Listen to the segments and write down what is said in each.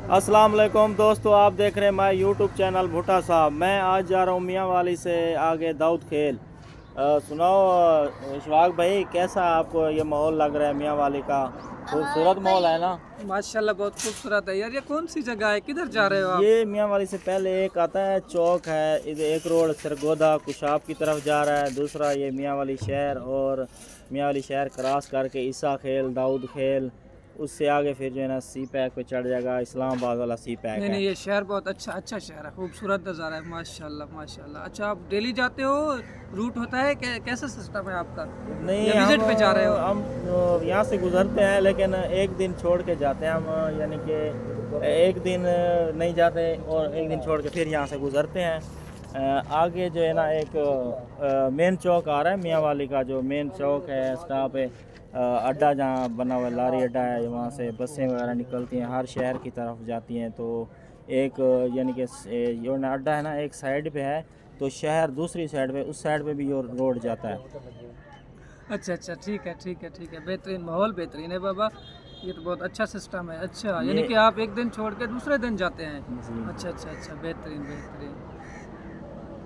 अस्सलाम वालेकुम दोस्तों, आप देख रहे हैं माय यूट्यूब चैनल भुट्टा साहब। मैं आज जा रहा हूँ मियाँ वाली से आगे दाऊद खेल। सुनाओ इशफाक भाई, कैसा आपको ये माहौल लग रहा है मियाँ वाली का? खूबसूरत माहौल है ना? माशाल्लाह बहुत खूबसूरत है यार। ये कौन सी जगह है, किधर जा रहे हो आप? ये मियाँ वाली से पहले एक आता है चौक है, इधर एक रोड सरगोदा कुशाब की तरफ जा रहा है, दूसरा ये मियाँ वाली शहर, और मियाँ वाली शहर क्रॉस करके ईसा खेल, दाऊद खेल, उससे आगे फिर जो है ना सी पैक पे चढ़ जाएगा। इस्लामाबाद वाला सी पैक नहीं है। नहीं, ये शहर बहुत अच्छा शहर है, खूबसूरत नज़ारा है। माशाल्लाह माशाल्लाह। अच्छा, आप डेली जाते हो? रूट होता है कैसा सिस्टम है आपका, नहीं, या विजिट पे जा रहे हो? हम यहाँ से गुजरते हैं, लेकिन एक दिन छोड़ के जाते हैं हम, यानी कि एक दिन नहीं जाते और एक दिन छोड़ के फिर यहाँ से गुजरते हैं। आगे जो है ना एक मेन चौक आ रहा है मियाँ वाली का, जो मेन चौक है, स्टॉप है, अड्डा जहाँ बना हुआ है, लारी अड्डा है, वहाँ से बसें वगैरह निकलती हैं, हर शहर की तरफ जाती हैं। तो एक यानी कि जो ना अड्डा है ना एक साइड पे है, तो शहर दूसरी साइड पे, उस साइड पे भी ये रोड जाता है। अच्छा, ठीक है। बेहतरीन माहौल, बेहतरीन है बाबा। ये तो बहुत अच्छा सिस्टम है। अच्छा, यानी ये कि आप एक दिन छोड़ के दूसरे दिन जाते हैं? जी, अच्छा, बेहतरीन।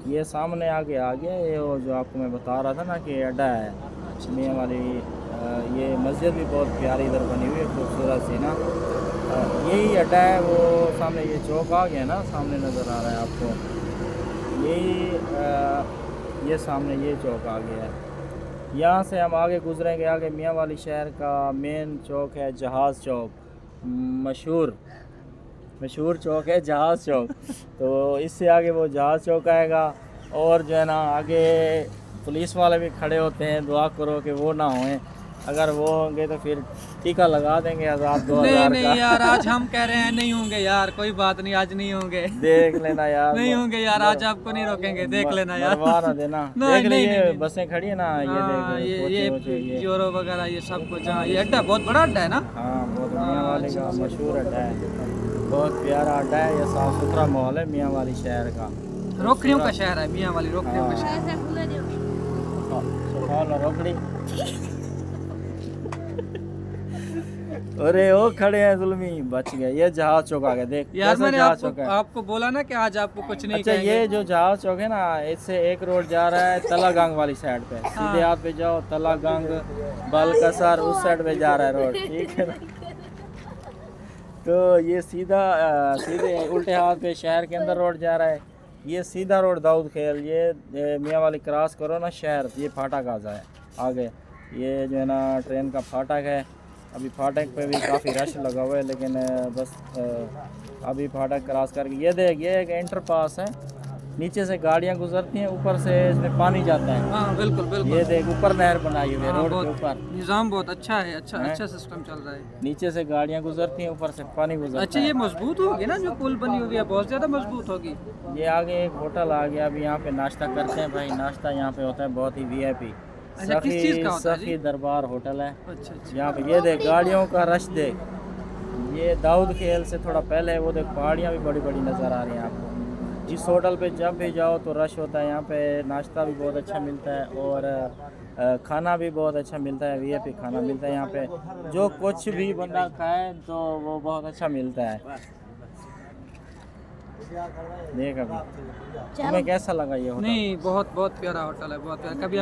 ये सामने आगे आ गया, ये वो जो आपको मैं बता रहा था ना कि अड्डा है मियाँ वाली। ये मस्जिद भी बहुत प्यारी इधर बनी हुई है, खूबसूरत सी ना। यही अड्डा है, वो सामने ये चौक आ गया ना, सामने नज़र आ रहा है आपको। ये सामने ये चौक आ गया है। यहाँ से हम आगे गुजरेंगे, आगे मियाँ वाली शहर का मेन चौक है जहाज़ चौक, मशहूर मशहूर चौक है जहाज़ चौक। तो इससे आगे वो जहाज़ चौक आएगा, और जो है ना आगे पुलिस वाले भी खड़े होते हैं, दुआ करो कि वो ना होएं, अगर वो होंगे तो फिर टीका लगा देंगे 1000-2000 नहीं का। यार, आज हम कह रहे हैं नहीं होंगे यार, कोई बात नहीं, आज नहीं होंगे। देख लेना यार, नहीं होंगे यार, आज आपको नहीं रोकेंगे, देख लेना यार। मरवा ना देना। नहीं देख नहीं लीजिए नहीं बसें खड़ी है ना, ये हाँ, देख ये कोचे ये। जोरो वगैरह ये सब कुछ। हाँ, ये अड्डा बहुत बड़ा अड्डा है ना। हाँ, बहुत मियाँ हाँ, वाली का अच्छा। मशहूर अड्डा है, बहुत प्यारा अड्डा है, ये साफ़ सुथरा माहौल है मियाँ वाली शहर का। रोकड़ियों का शहर है मियाँ वाली, रोकड़ियों का हाँ। शहर। रोकड़ी। अरे वो खड़े हैं जुल्मी, बच गए। ये जहाज चौक आ गया, देख यार कैसा मैंने जहाज चौक है। आपको बोला ना कि आज आपको कुछ नहीं अच्छा, कहेंगे। ये जो जहाज चौक है ना, इससे एक रोड जा रहा है तलागंग वाली साइड पे, सीधे हाथ पे जाओ, तलागंग बलकसर उस साइड पे जा रहा है रोड, ठीक है ना। तो ये सीधे उल्टे हाथ पे शहर के अंदर रोड जा रहा है। ये सीधा रोड दाऊद खेल, ये मियाँ वाली क्रॉस करो ना शहर, ये फाटक आ जाए आगे, ये जो है ना ट्रेन का फाटक है। अभी फाटक पे भी काफ़ी रश लगा हुआ है, लेकिन बस अभी फाटक क्रॉस करके ये देख, ये एक इंटर पास है, नीचे से गाड़ियाँ गुजरती हैं, ऊपर से इसमें पानी जाता है। हाँ बिल्कुल। ये देख ऊपर नहर बनाई हुई है, हाँ, रोड के बहुत ऊपर निज़ाम बहुत अच्छा है। हैं? अच्छा सिस्टम चल रहा है। नीचे से गाड़ियाँ गुजरती हैं, ऊपर से पानी गुजरता अच्छा, है। ये मजबूत होगी ना, जो पुल बनी हुई है बहुत ज़्यादा मजबूत होगी। ये आगे एक होटल आ गया, अभी यहाँ पे नाश्ता करते हैं भाई। नाश्ता यहाँ पे होता है बहुत ही वीआईपी, अच्छा, किस चीज़ का होता है जी? सखी दरबार होटल है। अच्छा। यहाँ पे ये देख गाड़ियों का रश देख, ये दाऊद खेल से थोड़ा पहले वो देख, पहाड़ियाँ भी बड़ी बड़ी नज़र आ रही हैं आपको। इस होटल पे जब भी जाओ तो रश होता है। यहाँ पे नाश्ता भी बहुत अच्छा मिलता है, और खाना भी बहुत अच्छा मिलता है, वीआईपी खाना मिलता है यहाँ पे। जो कुछ भी बंदा खाए तो वो बहुत अच्छा मिलता है। देख अभी तुम्हें कैसा लगा ये होटल? नहीं, बहुत बहुत प्यारा होटल है, बहुत प्यारा। कभी